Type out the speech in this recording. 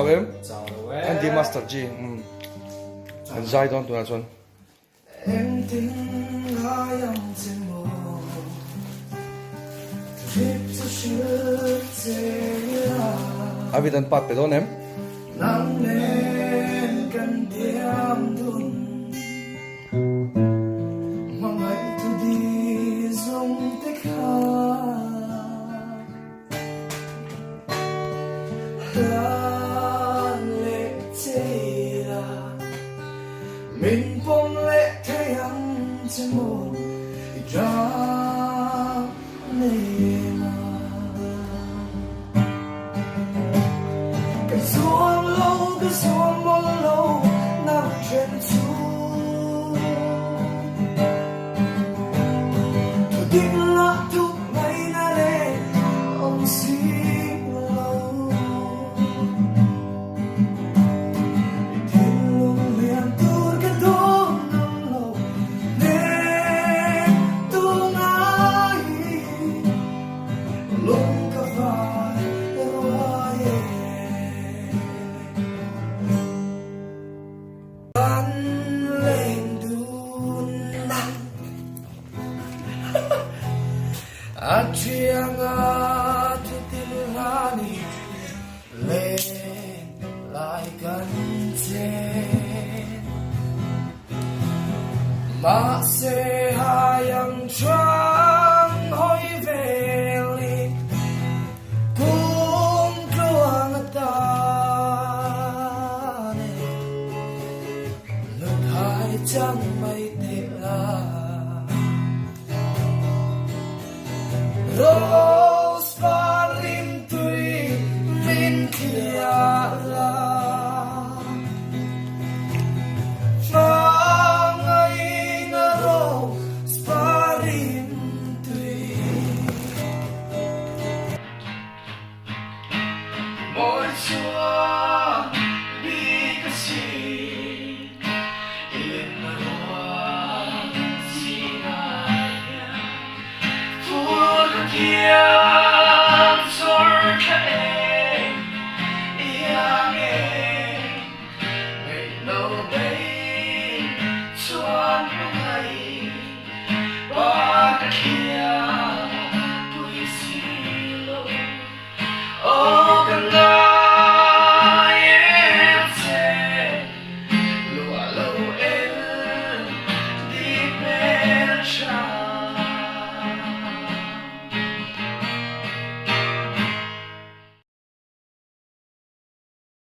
em anh đi master G anh giải đón tụi anh abi dan pat pe don em mình bom lệ thấy anh trên môi ra nề mà cái xuống lâu nằm trên xuống tôi tin là thuốc ngày na để ông xin lâu thiên luôn liền tôi cái đó nằm lâu nên tôi ngại luôn cả vai rồi lên đun nắng Atriang atitilani lên lại gần trên mà sẽ hai ang trăng hỏi về li cũng luang ta lúc hai chẳng mấy tệ là Rose palim tui min kiala Fangai na rose palim tui Mỗi chúa